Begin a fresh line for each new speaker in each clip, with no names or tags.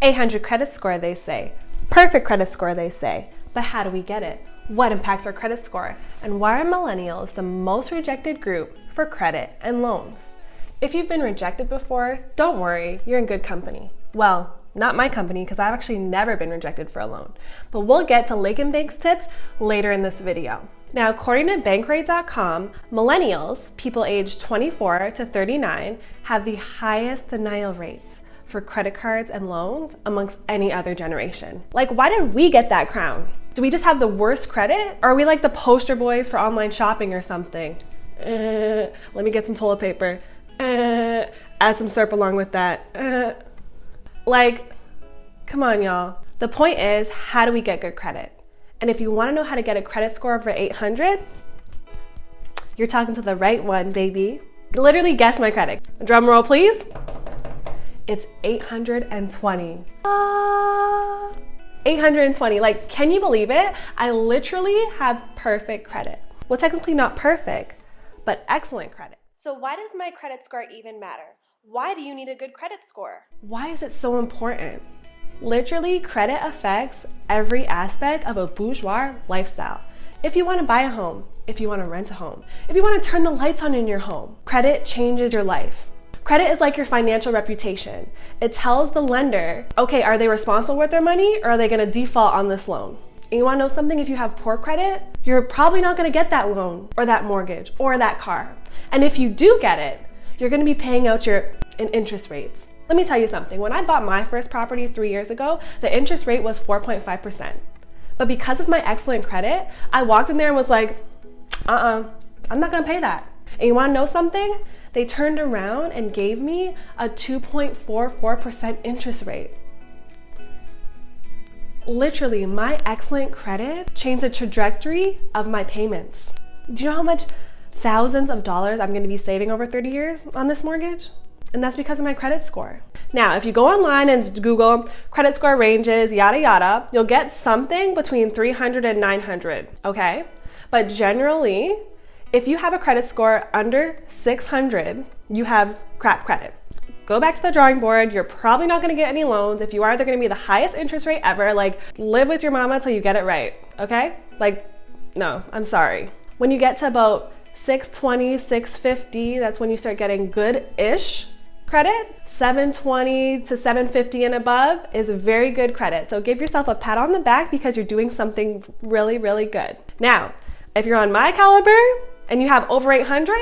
800 credit score, they say. Perfect credit score, they say. But how do we get it? What impacts our credit score? And why are millennials the most rejected group for credit and loans? If you've been rejected before, don't worry, you're in good company. Well, not my company, because I've actually never been rejected for a loan. But we'll get to Laken Banks tips later in this video. Now, according to Bankrate.com, millennials, people aged 24 to 39, have the highest denial rates for credit cards and loans amongst any other generation. Like, why did we get that crown? Do we just have the worst credit? Or are we like the poster boys for online shopping or something? Let me get some toilet paper. Add some syrup along with that. Like, come on, y'all. The point is, how do we get good credit? And if you want to know how to get a credit score over 800, you're talking to the right one, baby. Literally guess my credit. Drum roll, please. It's 820. 820. Like, can you believe it? I literally have perfect credit. Well, technically not perfect, but excellent credit. So why does my credit score even matter? Why do you need a good credit score? Why is it so important? Literally, credit affects every aspect of a bourgeois lifestyle. If you want to buy a home, if you want to rent a home, if you want to turn the lights on in your home, credit changes your life. Credit is like your financial reputation. It tells the lender, okay, are they responsible with their money or are they going to default on this loan? And you want to know something? If you have poor credit, you're probably not going to get that loan or that mortgage or that car. And if you do get it, you're going to be paying out in interest rates. Let me tell you something. When I bought my first property 3 years ago, the interest rate was 4.5%. But because of my excellent credit, I walked in there and was like, I'm not going to pay that. And you want to know something? They turned around and gave me a 2.44% interest rate. Literally, my excellent credit changed the trajectory of my payments. Do you know how much thousands of dollars I'm going to be saving over 30 years on this mortgage? And that's because of my credit score. Now, if you go online and Google credit score ranges, yada, yada, you'll get something between 300 and 900, okay? But generally, if you have a credit score under 600, you have crap credit. Go back to the drawing board. You're probably not gonna get any loans. If you are, they're gonna be the highest interest rate ever. Like, live with your mama till you get it right, okay? Like, no, I'm sorry. When you get to about 620, 650, that's when you start getting good-ish credit. 720 to 750 and above is very good credit. So give yourself a pat on the back because you're doing something really, really good. Now, if you're on my caliber and you have over 800,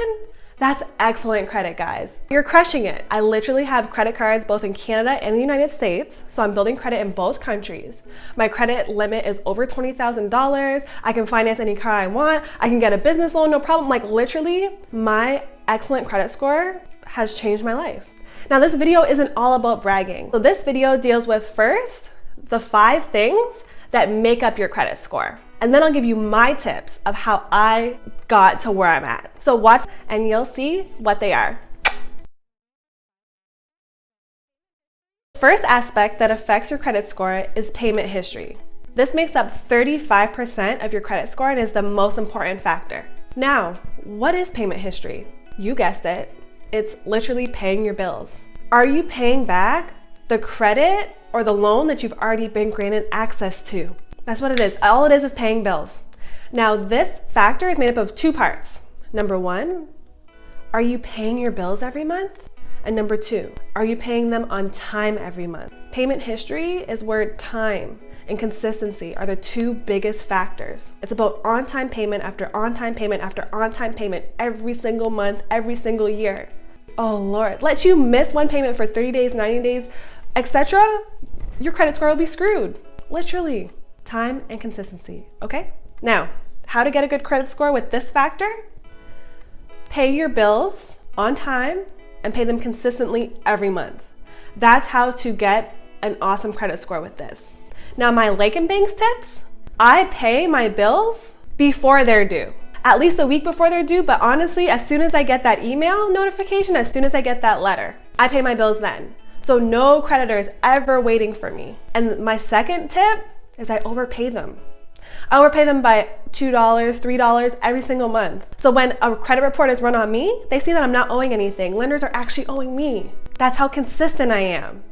that's excellent credit, guys. You're crushing it. I literally have credit cards both in Canada and the United States, so I'm building credit in both countries. My credit limit is over $20,000. I can finance any car I want. I can get a business loan, no problem. Like, literally, my excellent credit score has changed my life. Now, this video isn't all about bragging. So this video deals with, first, the 5 things that make up your credit score. And then I'll give you my tips of how I got to where I'm at. So watch and you'll see what they are. First aspect that affects your credit score is payment history. This makes up 35% of your credit score and is the most important factor. Now, what is payment history? You guessed it. It's literally paying your bills. Are you paying back the credit or the loan that you've already been granted access to? That's what it is. All it is paying bills. Now, this factor is made up of 2 parts. Number 1, are you paying your bills every month? And number 2, are you paying them on time every month? Payment history is where time and consistency are the 2 biggest factors. It's about on-time payment after on-time payment after on-time payment every single month, every single year. Oh Lord, let you miss one payment for 30 days, 90 days, etc. Your credit score will be screwed. Literally. Time and consistency, okay? Now, how to get a good credit score with this factor? Pay your bills on time and pay them consistently every month. That's how to get an awesome credit score with this. Now, my Laken Banks tips, I pay my bills before they're due. At least a week before they're due, but honestly, as soon as I get that email notification, as soon as I get that letter, I pay my bills then. So no creditor is ever waiting for me. And my second tip is I overpay them. I overpay them by $2, $3 every single month. So when a credit report is run on me, they see that I'm not owing anything. Lenders are actually owing me. That's how consistent I am.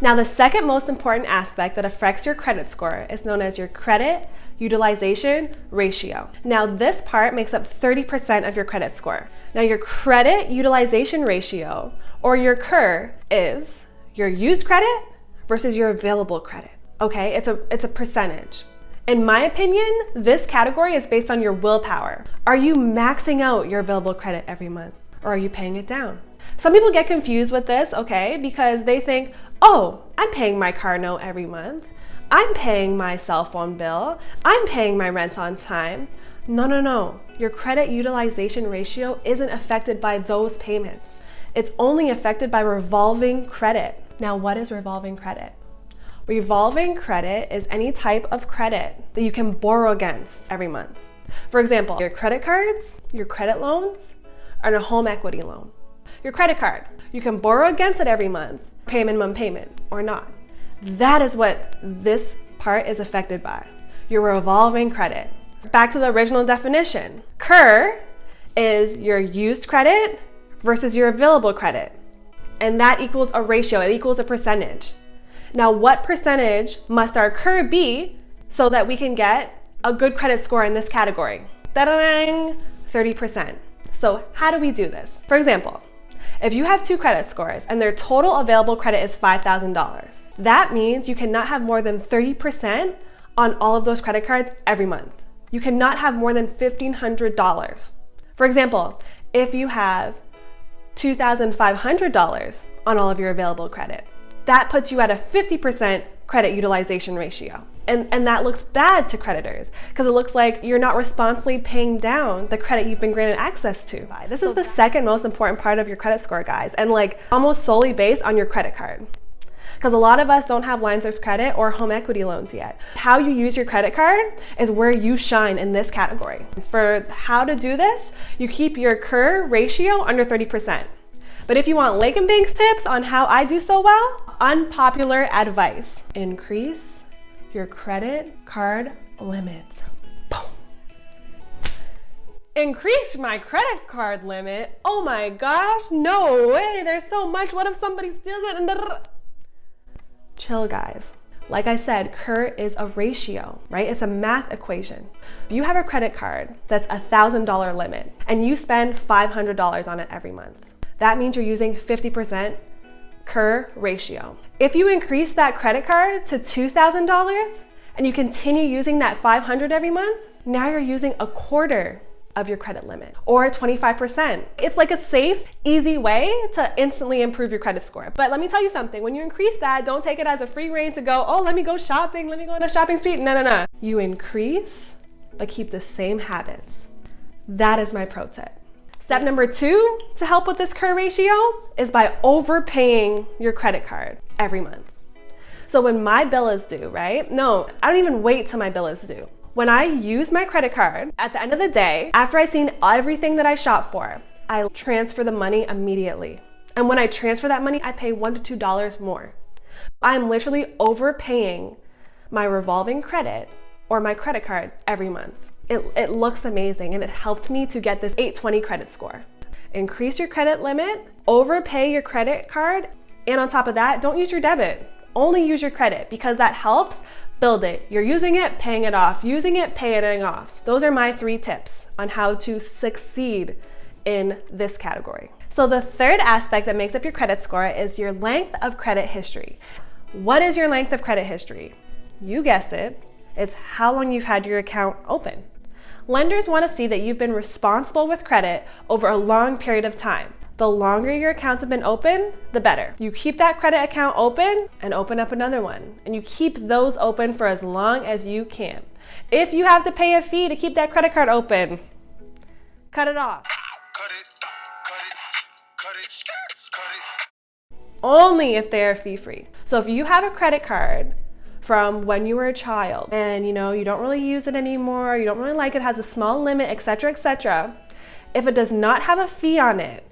Now, the second most important aspect that affects your credit score is known as your credit utilization ratio. Now, this part makes up 30% of your credit score. Now, your credit utilization ratio, or your CUR, is your used credit versus your available credit. Okay, it's a percentage. In my opinion, this category is based on your willpower. Are you maxing out your available credit every month, or are you paying it down? Some people get confused with this, okay, because they think, oh, I'm paying my car note every month. I'm paying my cell phone bill. I'm paying my rent on time. No. Your credit utilization ratio isn't affected by those payments. It's only affected by revolving credit. Now, what is revolving credit? Revolving credit is any type of credit that you can borrow against every month. For example, your credit cards, your credit loans, and a home equity loan. Your credit card, you can borrow against it every month, pay a minimum payment or not. That is what this part is affected by, your revolving credit. Back to the original definition. CUR is your used credit versus your available credit. And that equals a ratio, it equals a percentage. Now, what percentage must our CUR be so that we can get a good credit score in this category? Ta-da-dang, 30%. So how do we do this? For example, if you have 2 credit scores and their total available credit is $5,000, that means you cannot have more than 30% on all of those credit cards every month. You cannot have more than $1,500. For example, if you have $2,500 on all of your available credit, that puts you at a 50% credit utilization ratio. And that looks bad to creditors because it looks like you're not responsibly paying down the credit you've been granted access to. This is the second most important part of your credit score, guys, and like almost solely based on your credit card. Because a lot of us don't have lines of credit or home equity loans yet. How you use your credit card is where you shine in this category. For how to do this, you keep your CUR ratio under 30%. But if you want Laken Banks tips on how I do so well, unpopular advice: increase your credit card limits. Boom. Increase my credit card limit? Oh my gosh, no way, there's so much. What if somebody steals it? Chill, guys. Like I said, CUR is a ratio, right? It's a math equation. If you have a credit card that's $1,000 limit and you spend $500 on it every month, that means you're using 50% CUR ratio. If you increase that credit card to $2,000 and you continue using that $500 every month, now you're using a quarter of your credit limit, or 25%. It's like a safe, easy way to instantly improve your credit score. But let me tell you something, when you increase that, don't take it as a free rein to go, oh, let me go shopping, let me go on a shopping spree. No. You increase, but keep the same habits. That is my pro tip. Step number 2 to help with this CUR ratio is by overpaying your credit card every month. So when my bill is due, right? No, I don't even wait till my bill is due. When I use my credit card, at the end of the day, after I've seen everything that I shop for, I transfer the money immediately. And when I transfer that money, I pay $1 to $2 more. I'm literally overpaying my revolving credit or my credit card every month. It looks amazing, and it helped me to get this 820 credit score. Increase your credit limit, overpay your credit card, and on top of that, don't use your debit. Only use your credit, because that helps build it. You're using it, paying it off. Using it, paying it off. Those are my 3 tips on how to succeed in this category. So the third aspect that makes up your credit score is your length of credit history. What is your length of credit history? You guessed it. It's how long you've had your account open. Lenders want to see that you've been responsible with credit over a long period of time. The longer your accounts have been open, the better. You keep that credit account open and open up another one. And you keep those open for as long as you can. If you have to pay a fee to keep that credit card open, cut it off. Only if they are fee-free. So if you have a credit card from when you were a child and you don't really use it anymore, you don't really like it, has a small limit, etc., if it does not have a fee on it,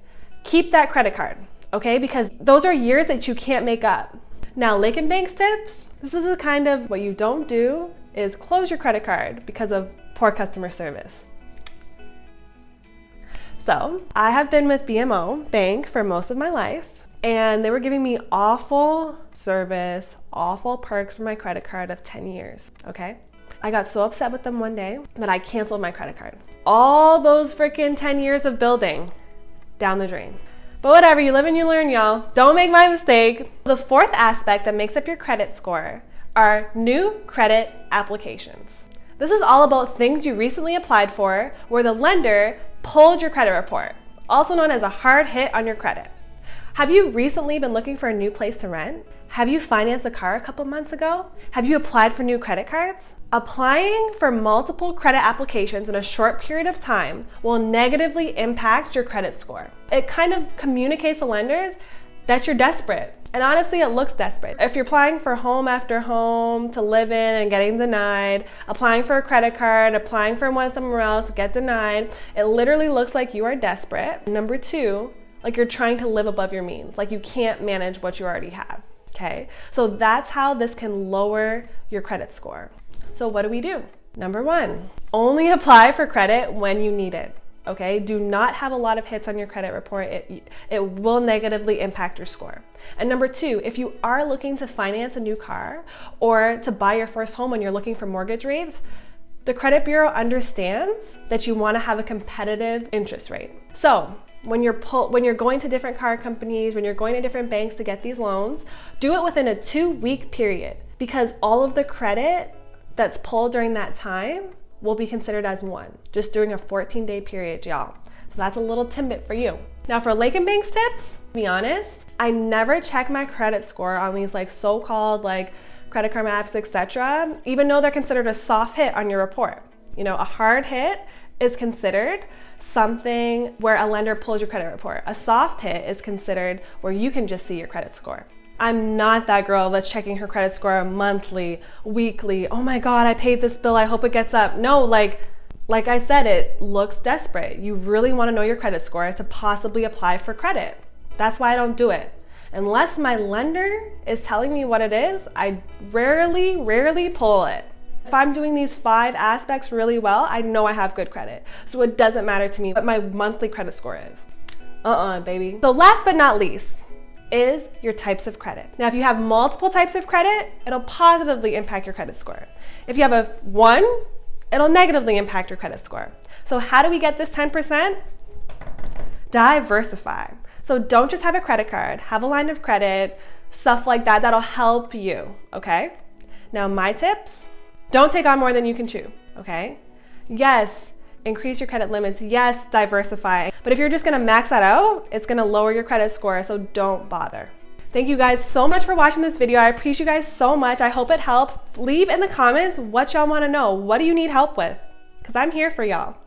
keep that credit card, okay? Because those are years that you can't make up. Now, Laken Banks tips, this is the kind of what you don't do is close your credit card because of poor customer service. So I have been with BMO Bank for most of my life, and they were giving me awful service, awful perks for my credit card of 10 years, okay? I got so upset with them one day that I canceled my credit card. All those freaking 10 years of building down the drain. But whatever, you live and you learn, y'all. Don't make my mistake. The fourth aspect that makes up your credit score are new credit applications. This is all about things you recently applied for where the lender pulled your credit report, also known as a hard hit on your credit. Have you recently been looking for a new place to rent? Have you financed a car a couple months ago? Have you applied for new credit cards? Applying for multiple credit applications in a short period of time will negatively impact your credit score. It kind of communicates to lenders that you're desperate. And honestly, it looks desperate. If you're applying for home after home to live in and getting denied, applying for a credit card, applying for one somewhere else, get denied, it literally looks like you are desperate. Number two, like you're trying to live above your means, like you can't manage what you already have, okay? So that's how this can lower your credit score. So what do we do? Number one, only apply for credit when you need it, okay? Do not have a lot of hits on your credit report. It will negatively impact your score. And number two, if you are looking to finance a new car or to buy your first home when you're looking for mortgage rates, the credit bureau understands that you want to have a competitive interest rate. So when you're going to different car companies, when you're going to different banks to get these loans, do it within a 2-week period, because all of the credit that's pulled during that time will be considered as one, just during a 14-day period, y'all. So that's a little tidbit for you. Now for Laken Banks tips, to be honest, I never check my credit score on these like so-called like credit card apps, etc., even though they're considered a soft hit on your report. You know, a hard hit is considered something where a lender pulls your credit report. A soft hit is considered where you can just see your credit score. I'm not that girl that's checking her credit score monthly, weekly. Oh my God, I paid this bill, I hope it gets up. No, like I said, it looks desperate. You really want to know your credit score to possibly apply for credit. That's why I don't do it. Unless my lender is telling me what it is, I rarely pull it. If I'm doing these 5 aspects really well, I know I have good credit. So it doesn't matter to me what my monthly credit score is. Baby. So last but not least, is your types of credit. Now, if you have multiple types of credit, it'll positively impact your credit score. If you have a 1, it'll negatively impact your credit score. So how do we get this 10%? Diversify. So don't just have a credit card, have a line of credit, stuff like that. That'll help you, okay? Now, my tips, don't take on more than you can chew, okay? Yes, increase your credit limits. Yes, diversify. But if you're just gonna max that out, it's gonna lower your credit score, so don't bother. Thank you guys so much for watching this video. I appreciate you guys so much. I hope it helps. Leave in the comments what y'all wanna know. What do you need help with? Because I'm here for y'all.